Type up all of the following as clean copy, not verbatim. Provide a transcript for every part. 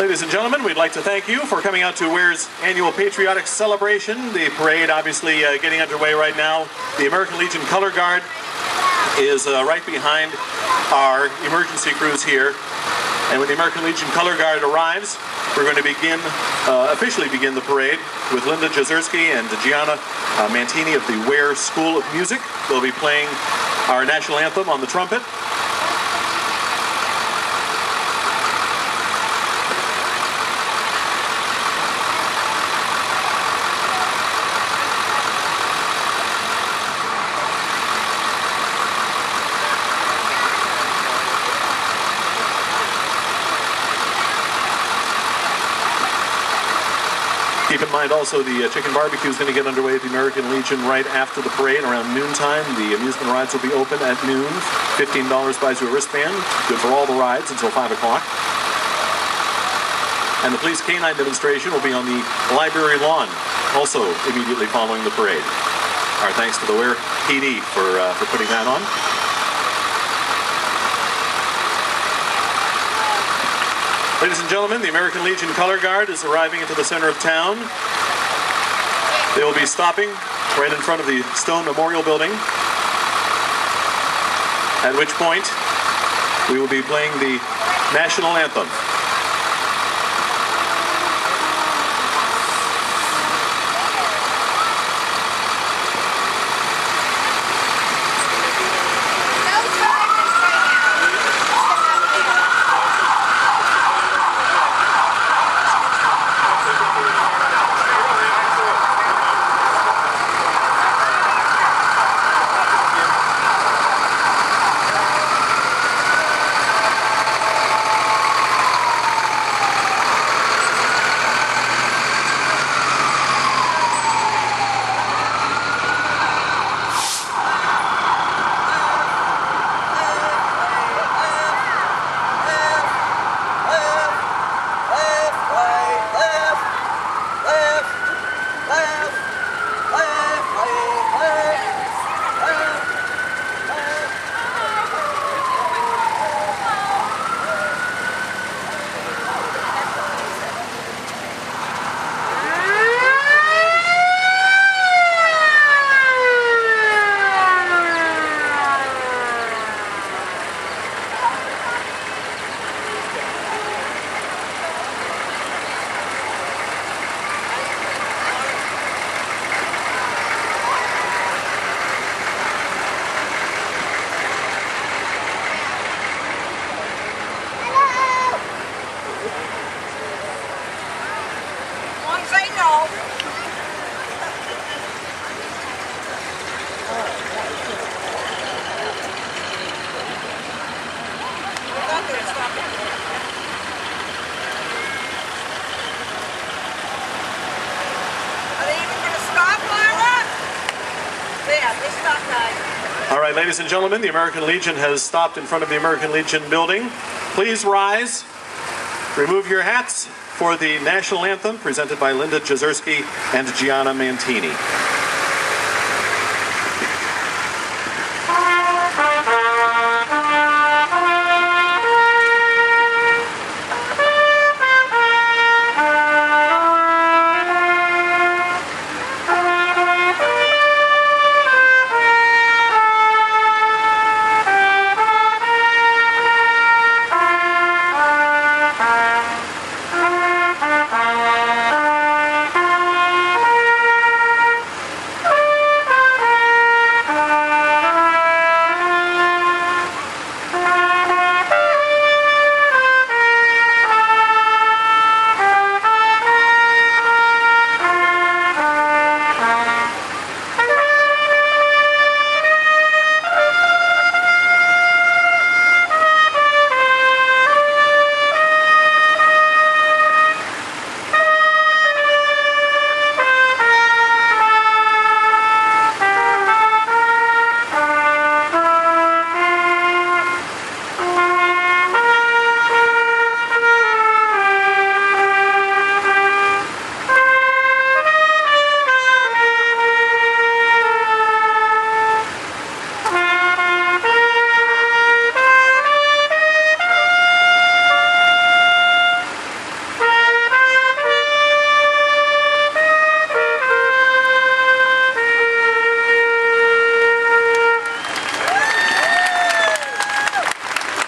Ladies and gentlemen, we'd like to thank you for coming out to Weare's annual Patriotic Celebration. The parade obviously getting underway right now. The American Legion Color Guard is right behind our emergency crews here. And when the American Legion Color Guard arrives, we're going to officially begin the parade with Linda Jezierski and Gianna Mantini of the Weare School of Music. They'll be playing our national anthem on the trumpet. Keep in mind also the chicken barbecue is going to get underway at the American Legion right after the parade around noontime. The amusement rides will be open at noon. $15 buys you a wristband. Good for all the rides until 5 o'clock. And the police canine demonstration will be on the library lawn, also immediately following the parade. Our thanks to the Weare PD for putting that on. Ladies and gentlemen, the American Legion Color Guard is arriving into the center of town. They will be stopping right in front of the Stone Memorial Building, at which point we will be playing the national anthem. All right, ladies and gentlemen, the American Legion has stopped in front of the American Legion building. Please rise, remove your hats for the national anthem presented by Linda Jezierski and Gianna Mantini.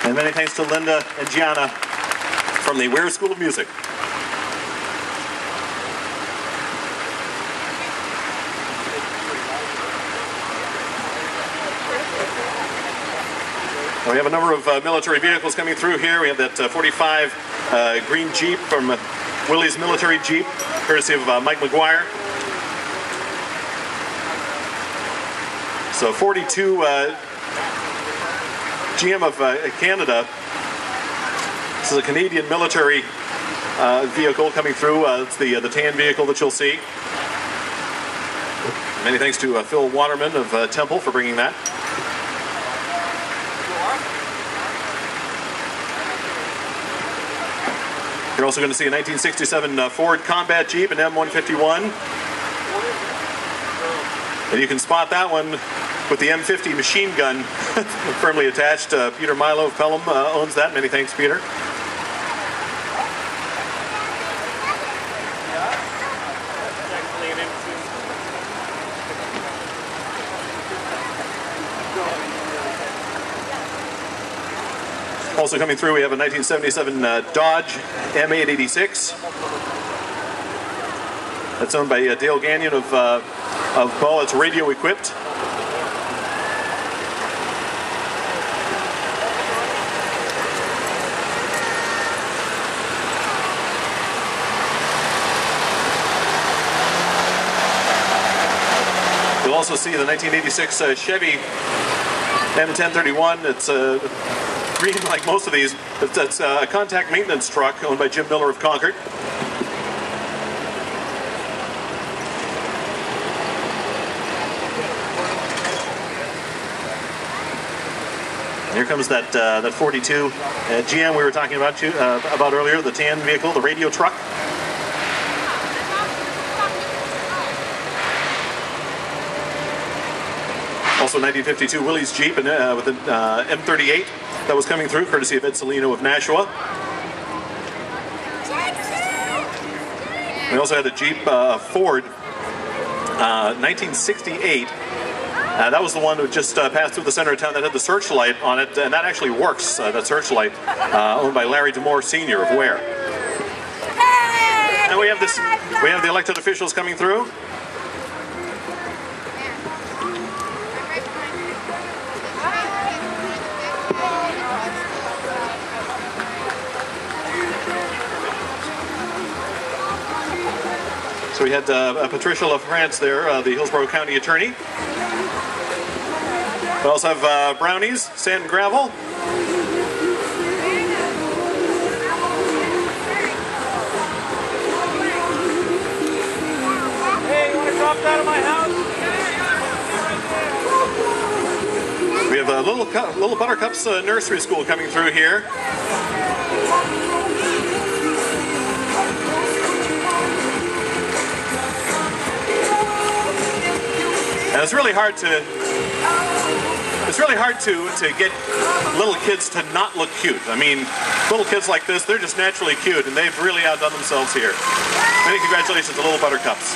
And many thanks to Linda and Gianna from the Weare School of Music. We have a number of military vehicles coming through here. We have that 45 green Jeep from Willie's Military Jeep, courtesy of Mike McGuire. So 42 GM of Canada. This is a Canadian military vehicle coming through. It's the tan vehicle that you'll see. Many thanks to Phil Waterman of Temple for bringing that. You're also going to see a 1967 Ford Combat Jeep, an M151. And you can spot that one with the M50 machine gun firmly attached. Peter Milo of Pelham owns that. Many thanks, Peter. Also coming through, we have a 1977 Dodge M886. That's owned by Dale Gagnon of Bow. It's radio equipped. You'll also see the 1986 Chevy M1031. It's green like most of these. That's a contact maintenance truck owned by Jim Miller of Concord. And here comes that 42 GM we were talking about earlier, the tan vehicle, the radio truck. Also 1952 Willie's Jeep and, with an M38 that was coming through, courtesy of Ed Salino of Nashua. We also had a Jeep Ford 1968. That was the one who just passed through the center of town that had the searchlight on it, and that actually works, that searchlight, owned by Larry DeMore Sr. of Weare. And we have the elected officials coming through. So we had Patricia LaFrance there, the Hillsborough County Attorney. We also have brownies, sand and gravel. Hey, you want to drop that at my house? We have Little Buttercup's nursery school coming through here. And it's really hard to get little kids to not look cute. I mean, little kids like this, they're just naturally cute, and they've really outdone themselves here. Many congratulations to Little Buttercups.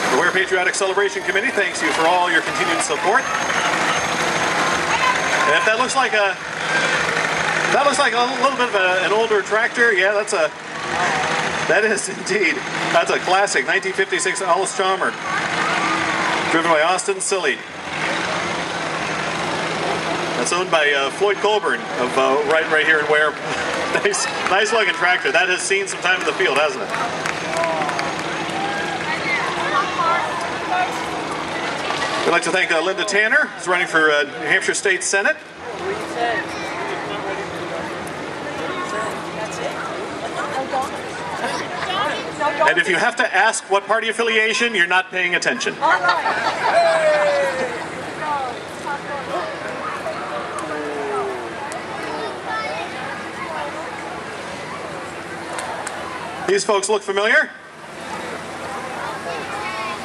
The Weare Patriotic Celebration Committee thanks you for all your continued support. And if that looks like a little bit of an older tractor, yeah, that is indeed. That's a classic 1956 Alice Chalmer, driven by Austin Silly. That's owned by Floyd Colburn of right here in Weare. nice looking tractor. That has seen some time in the field, hasn't it? We'd like to thank Linda Tanner, who's running for New Hampshire State Senate. And if you have to ask what party affiliation, you're not paying attention. All right. These folks look familiar.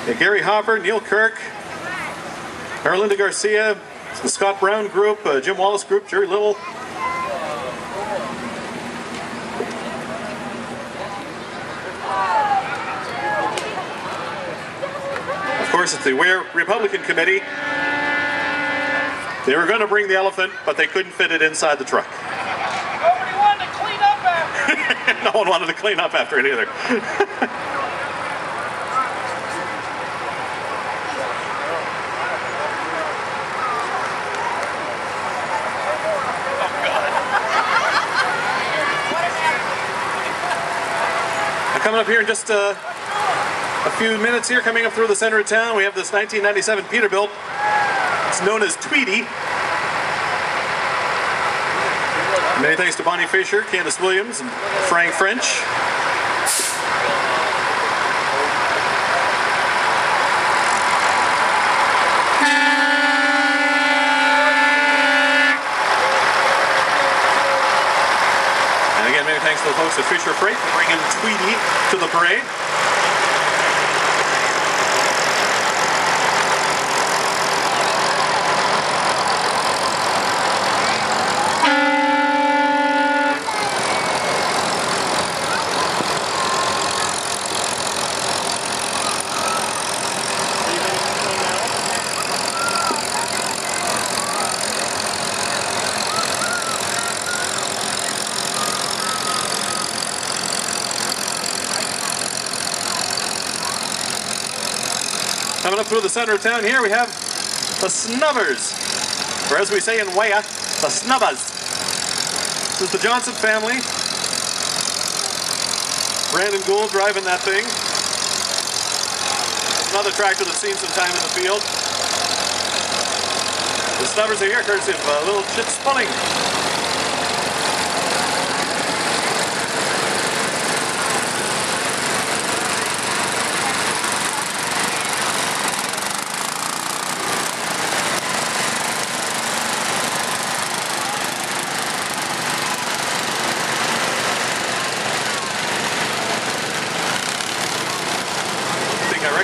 Yeah, Gary Hopper, Neil Kirk, Marilinda Garcia, the Scott Brown Group, Jim Wallace Group, Jerry Little. Of course, it's the Weare Republican Committee. They were going to bring the elephant, but they couldn't fit it inside the truck. Nobody wanted to clean up after it. No one wanted to clean up after it either. Coming up here in just a few minutes here, coming up through the center of town, we have this 1997 Peterbilt. It's known as Tweety. Many thanks to Bonnie Fisher, Candace Williams, and Frank French. And again, many thanks to the folks at Fisher Freight for bringing Tweety to the parade. Coming up through the center of town here, we have the Snubbers, or as we say in Weare, the Snubbers. This is the Johnson family. Brandon Gould driving that thing. Another tractor that's seen some time in the field. The Snubbers are here, courtesy of Little Chit Spulling.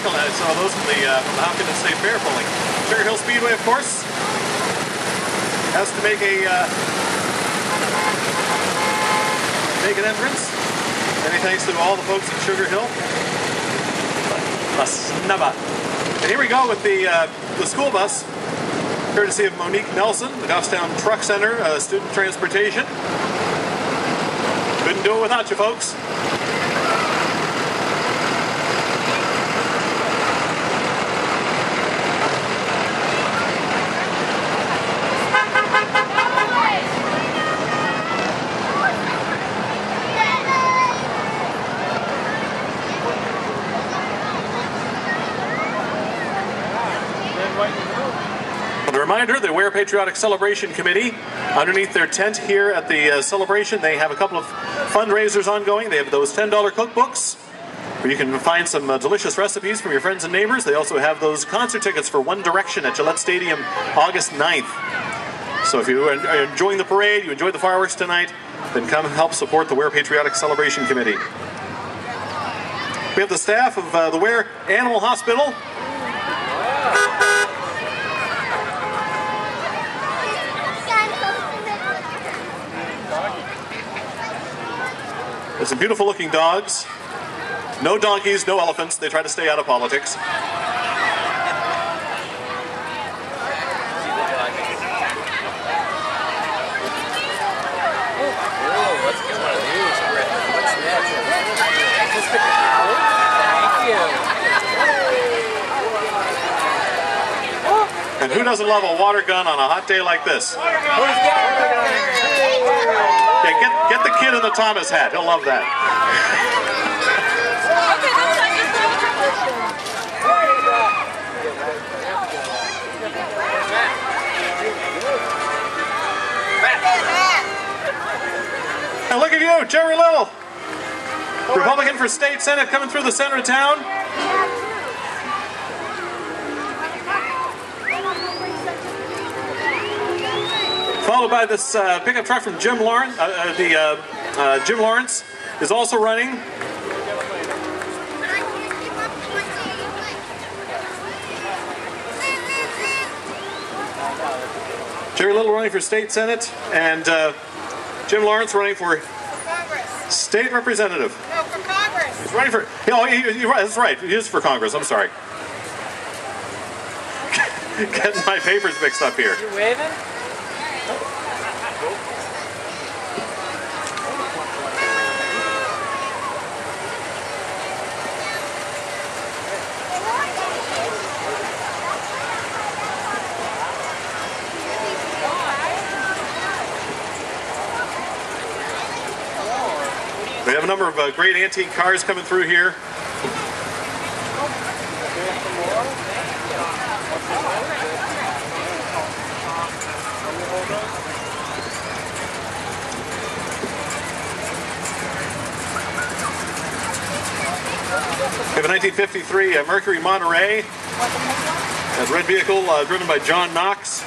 I saw those from the Hopkins State Fair pulling. Sugar Hill Speedway, of course, has to make an entrance. Many thanks to all the folks at Sugar Hill. A snubba. And here we go with the school bus, courtesy of Monique Nelson, the Goffstown Truck Center, student transportation. Couldn't do it without you, folks. A reminder, the Weare Patriotic Celebration Committee, underneath their tent here at the celebration, they have a couple of fundraisers ongoing. They have those $10 cookbooks where you can find some delicious recipes from your friends and neighbors. They also have those concert tickets for One Direction at Gillette Stadium August 9th. So if you are enjoying the parade, you enjoyed the fireworks tonight, then come help support the Weare Patriotic Celebration Committee. We have the staff of the Weare Animal Hospital. There's some beautiful looking dogs. No donkeys, no elephants. They try to stay out of politics. Let's get one of these. What's next? Thank you. And who doesn't love a water gun on a hot day like this? Yeah, get the kid in the Thomas hat. He'll love that. And look at you, Jerry Little, Republican for State Senate, coming through the center of town. Followed by this pickup truck from Jim Lawrence. Jim Lawrence is also running. Jerry Little running for State Senate, and Jim Lawrence running for Congress. State Representative. No, for Congress. He's running for, that's right, he is for Congress, I'm sorry. Getting my papers mixed up here. You waving? We have a number of great antique cars coming through here. We have a 1953 Mercury Monterey. A red vehicle driven by John Knox.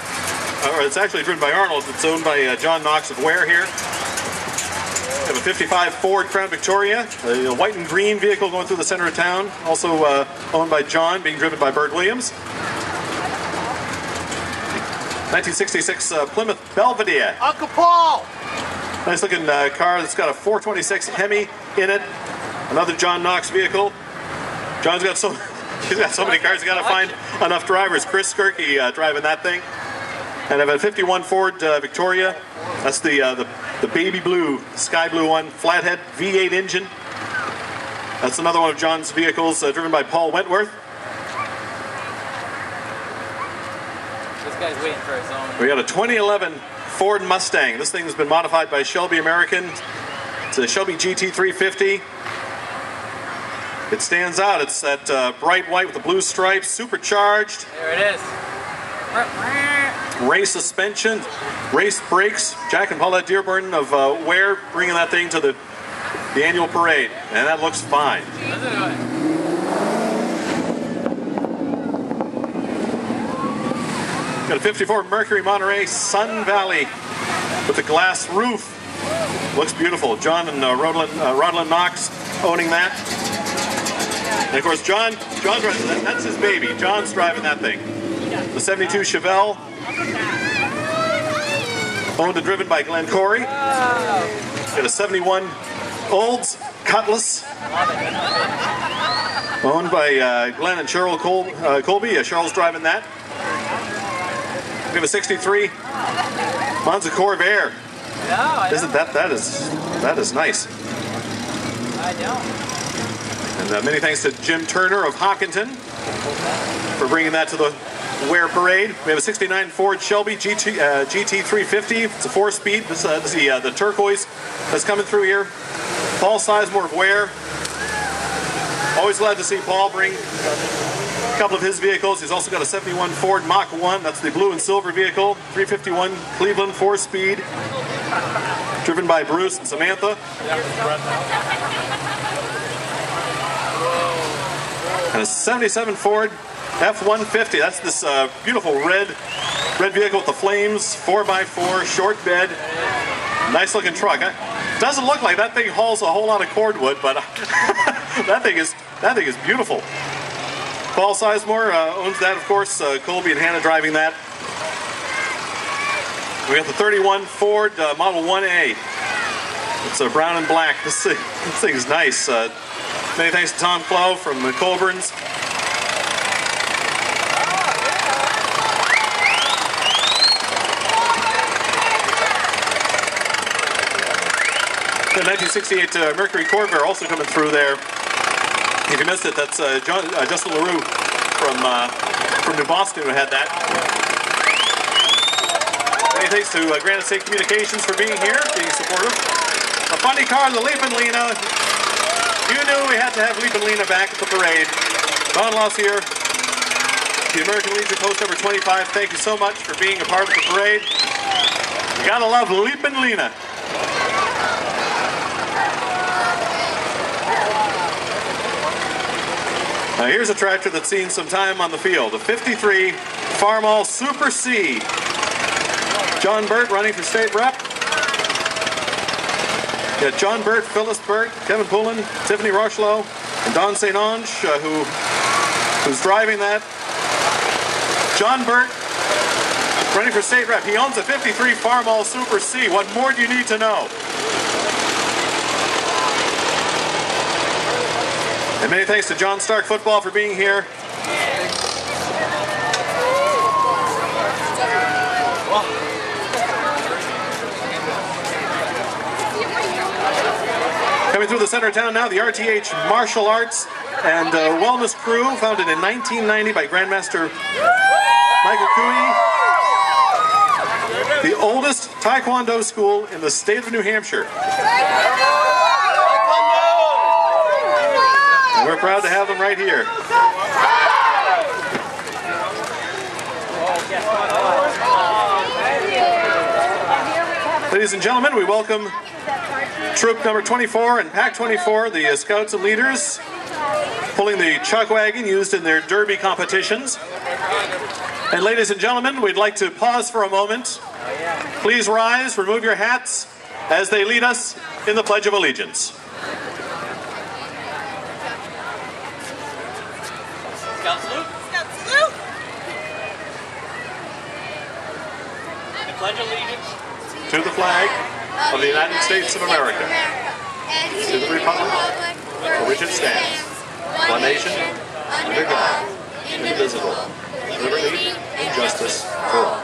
Or it's actually driven by Arnold. It's owned by John Knox of Weare here. We have a 55 Ford Crown Victoria, a white and green vehicle going through the center of town, also owned by John, being driven by Bert Williams. 1966 Plymouth Belvedere. Uncle Paul! Nice looking car that's got a 426 Hemi in it. Another John Knox vehicle. John's got he's got so many cars, he's got to find enough drivers. Chris Skirky driving that thing. And I have a 51 Ford Victoria. That's the baby blue, sky blue one, flathead V8 engine. That's another one of John's vehicles, driven by Paul Wentworth. This guy's waiting for his own. We got a 2011 Ford Mustang. This thing has been modified by Shelby American. It's a Shelby GT350. It stands out. It's that bright white with the blue stripes, supercharged. There it is. Race suspension, race brakes. Jack and Paulette Dearborn of Weare bringing that thing to the annual parade, and that looks fine. Got a 54 Mercury Monterey Sun Valley with a glass roof. Looks beautiful. John and Rodlin Knox owning that. And of course, John drives, that's his baby. John's driving that thing. The 72 Chevelle, owned and driven by Glenn Corey. Got a 71 Olds Cutlass, owned by Glenn and Cheryl Colby. Cheryl's driving that. We have a 63 Monza Corvair. Isn't that is nice. I don't. And many thanks to Jim Turner of Hockinton for bringing that to the Weare Parade. We have a 69 Ford Shelby GT350. It's a 4-speed. This is the turquoise that's coming through here. Paul Sizemore of Weare. Always glad to see Paul bring a couple of his vehicles. He's also got a 71 Ford Mach 1. That's the blue and silver vehicle. 351 Cleveland 4-speed. Driven by Bruce and Samantha. And a 77 Ford F-150. That's this beautiful red vehicle with the flames, 4x4, short bed, nice looking truck. Doesn't look like that thing hauls a whole lot of cordwood, but that thing is beautiful. Paul Sizemore owns that, of course. Colby and Hannah driving that. We got the 31 Ford Model 1A. It's brown and black. This thing's nice. Many thanks to Tom Clough from the Colburns. The 1968 Mercury Corvair also coming through there. If you missed it, that's Justin LaRue from New Boston who had that. Many thanks to Granite State Communications for being here, being supportive. A funny car, the Leapin' Lena. You knew we had to have Leapin' Lena back at the parade. Don Lossier, the American Legion Post number 25, thank you so much for being a part of the parade. You gotta love Leapin' Lena. Now here's a tractor that's seen some time on the field. A 53 Farmall Super C. John Burt running for state rep. Got John Burt, Phyllis Burt, Kevin Pullen, Tiffany Rocheleau, and Don St. Ange, who's driving that. John Burt running for state rep. He owns a 53 Farmall Super C. What more do you need to know? And many thanks to John Stark Football for being here. Coming through the center of town now, the RTH Martial Arts and Wellness Crew, founded in 1990 by Grandmaster Michael Cooey. The oldest Taekwondo school in the state of New Hampshire. And we're proud to have them right here. Ladies and gentlemen, we welcome Troop number 24 and Pack 24, the Scouts and Leaders, pulling the chuck wagon used in their derby competitions. And ladies and gentlemen, we'd like to pause for a moment. Please rise, remove your hats as they lead us in the Pledge of Allegiance. Scout salute. Scout salute. I pledge allegiance To the flag of the United States of America, to the republic for which it stands, one nation, under God, indivisible, with liberty and justice for all.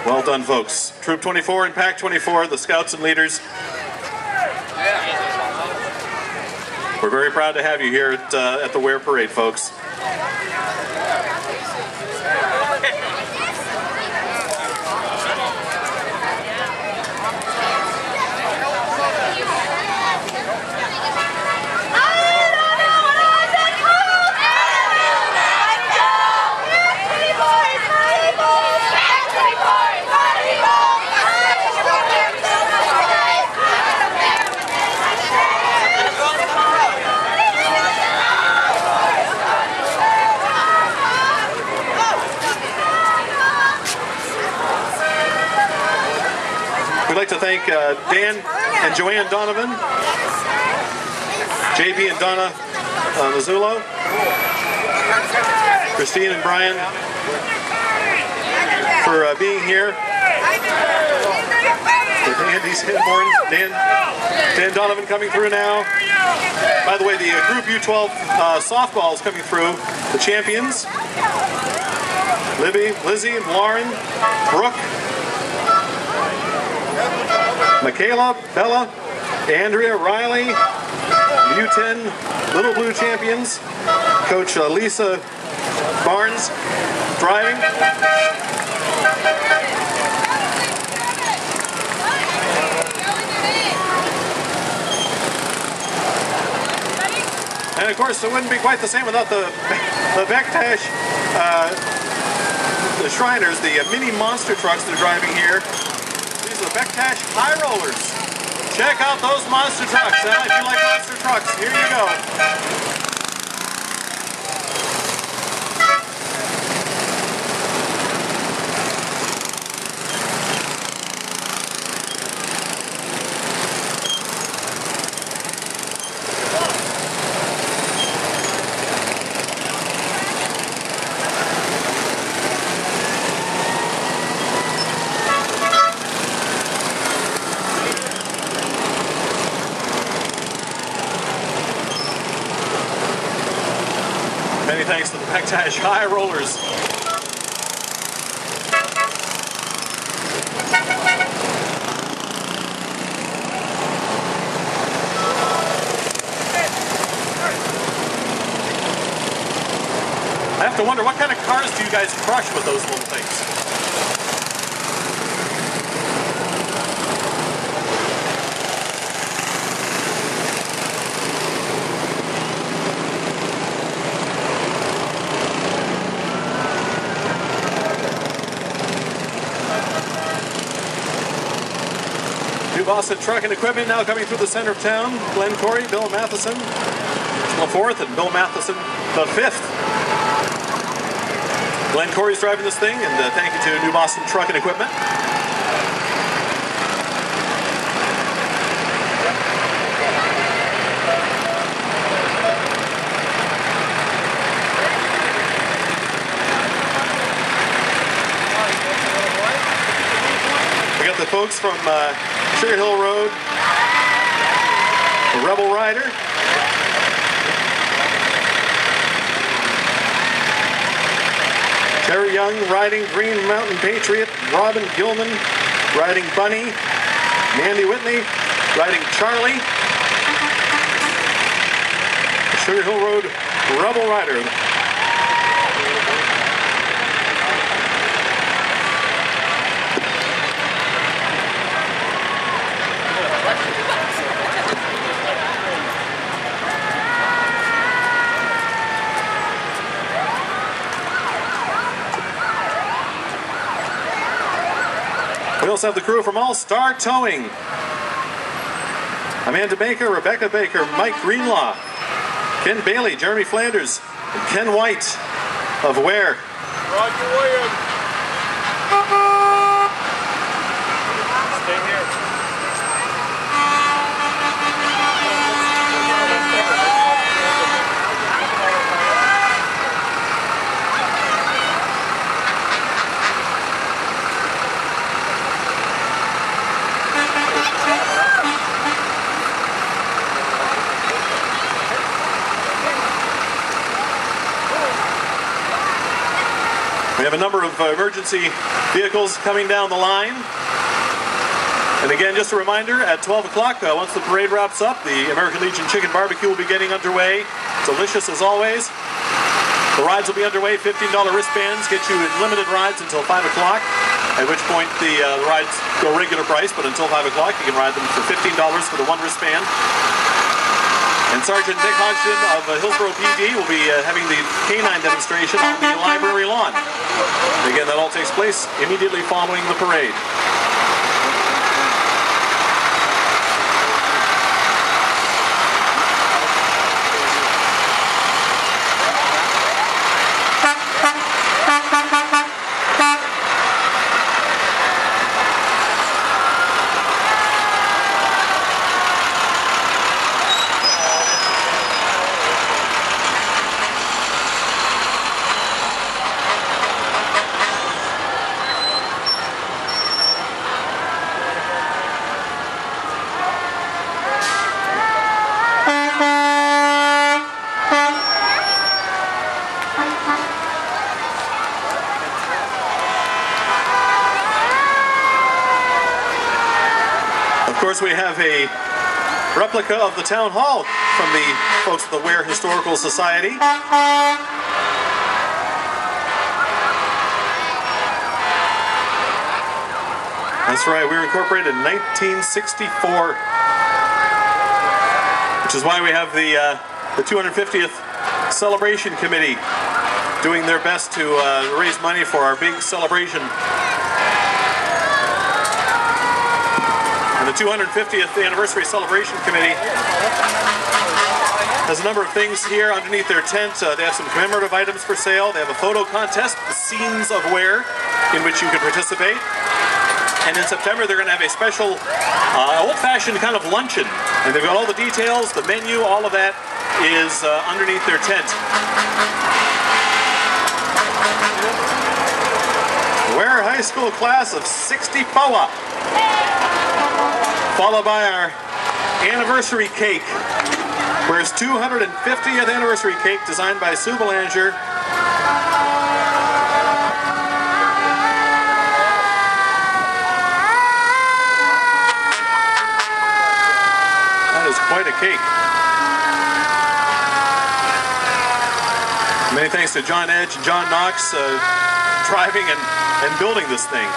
Well done, folks. Troop 24 and Pack 24, the Scouts and Leaders. We're very proud to have you here at the Weare Parade, folks. We'd like to thank Dan and Joanne Donovan, JP and Donna Mazzullo, Christine and Brian for being here. With Andy's Hidborn, Dan Donovan coming through now. By the way, the Group U12 softball is coming through. The champions, Lizzie and Lauren, Brooke, Michaela, Bella, Andrea, Riley, U10 Little Blue champions, Coach Lisa Barnes driving. And of course, it wouldn't be quite the same without the Bektash, the Shriners, the mini monster trucks that are driving here. The Bektash High Rollers. Check out those monster trucks. If you like monster trucks, here you go. Many thanks to the Bektash High Rollers. I have to wonder, what kind of cars do you guys crush with those little things? New Boston Truck and Equipment now coming through the center of town. Glenn Corey, Bill Matheson, the fourth, and Bill Matheson, the fifth. Glenn Corey's driving this thing, and thank you to New Boston Truck and Equipment. folks from Sugar Hill Road, the Rebel Rider. Terry Young riding Green Mountain Patriot, Robin Gilman riding Bunny, Mandy Whitney riding Charlie, Sugar Hill Road Rebel Rider. We also have the crew from All Star Towing. Amanda Baker, Rebecca Baker, Mike Greenlaw, Ken Bailey, Jeremy Flanders, and Ken White of Weare. Roger Williams. Stay here. We have a number of emergency vehicles coming down the line. And again, just a reminder, at 12 o'clock, once the parade wraps up, the American Legion Chicken Barbecue will be getting underway. Delicious as always. The rides will be underway. $15 wristbands get you limited rides until 5 o'clock, at which point the rides go regular price, but until 5 o'clock you can ride them for $15 for the one wristband. And Sergeant Nick Hodgson of Hillsborough PD will be having the canine demonstration on the library lawn. And again, that all takes place immediately following the parade. Of course, we have a replica of the town hall from the folks at the Weare Historical Society. That's right, we were incorporated in 1964, which is why we have the 250th Celebration Committee doing their best to raise money for our big celebration. The 250th Anniversary Celebration Committee has a number of things here underneath their tent. They have some commemorative items for sale. They have a photo contest, The Scenes of Weare, in which you can participate. And in September, they're going to have a special old-fashioned kind of luncheon. And they've got all the details, the menu, all of that is underneath their tent. Weare High School class of 60 POA. Followed by our anniversary cake. Weare's 250th anniversary cake designed by Sue Belanger. That is quite a cake. Many thanks to John Edge and John Knox driving and building this thing.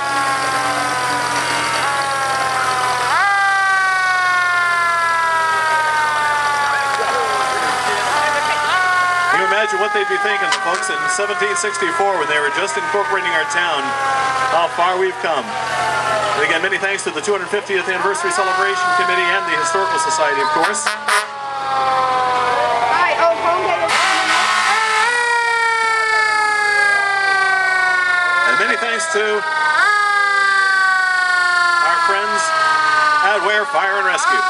Imagine what they'd be thinking, folks, in 1764 when they were just incorporating our town, how far we've come. And again, many thanks to the 250th Anniversary Celebration Committee and the Historical Society, of course. Hi, oh, home day is And many thanks to our friends at Weare Fire and Rescue.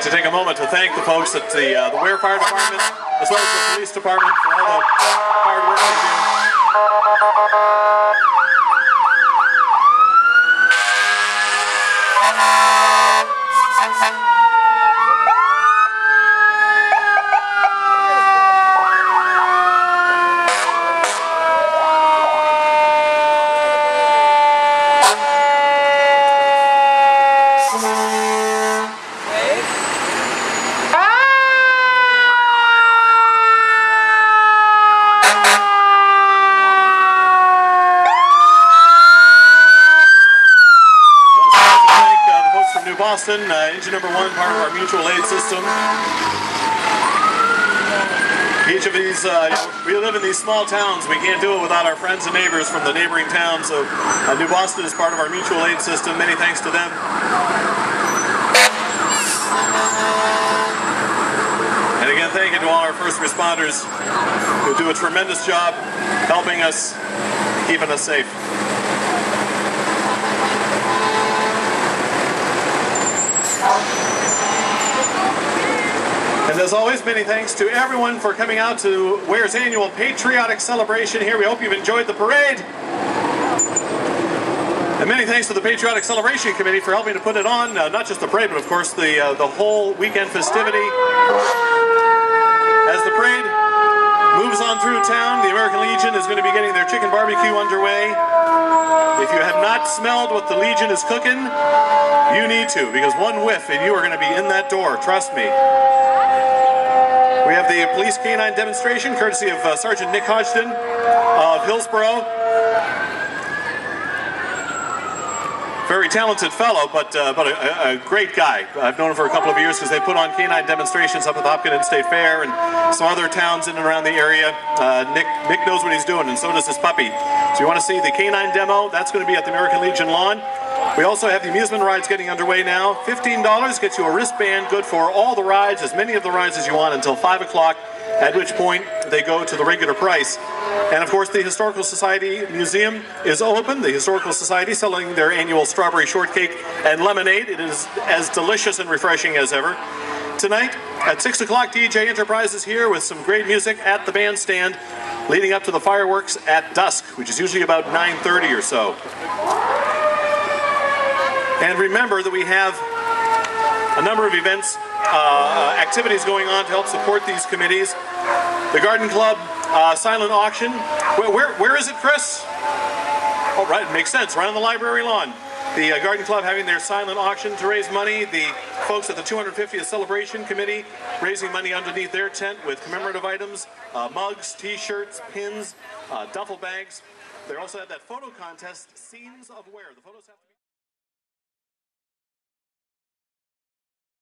to take a moment to thank the folks at the Weare Fire Department, as well as the Police Department, for all the hard work they do. Boston, engine number 1, part of our mutual aid system. Each of these, we live in these small towns. We can't do it without our friends and neighbors from the neighboring towns. So New Boston is part of our mutual aid system. Many thanks to them. And again, thank you to all our first responders who do a tremendous job helping us, keeping us safe. And as always, many thanks to everyone for coming out to Weare's annual patriotic celebration here. We hope you've enjoyed the parade. And many thanks to the Patriotic Celebration Committee for helping to put it on, not just the parade, but of course the whole weekend festivity. As the parade moves on through town, the American Legion is going to be getting their chicken barbecue underway. If you have not smelled what the Legion is cooking, you need to, because one whiff and you are going to be in that door, trust me. We have the police canine demonstration, courtesy of Sergeant Nick Hodgson of Hillsborough. Very talented fellow, but a great guy. I've known him for a couple of years because they put on canine demonstrations up at the Hopkins State Fair and some other towns in and around the area. Nick knows what he's doing, and so does his puppy. So you want to see the canine demo? That's going to be at the American Legion lawn. We also have the amusement rides getting underway now. $15 gets you a wristband, good for all the rides, as many of the rides as you want, until 5 o'clock, at which point they go to the regular price. And of course, the Historical Society Museum is open. The Historical Society selling their annual strawberry shortcake and lemonade. It is as delicious and refreshing as ever. Tonight at 6 o'clock, DJ Enterprise is here with some great music at the bandstand, leading up to the fireworks at dusk, which is usually about 9:30 or so. And remember that we have a number of events, activities going on to help support these committees. The Garden Club silent auction. Where is it, Chris? Oh, right, it makes sense, right on the library lawn. The Garden Club having their silent auction to raise money. The folks at the 250th Celebration Committee raising money underneath their tent with commemorative items, mugs, t-shirts, pins, duffel bags. They also had that photo contest, Scenes of Weare. The photos have to be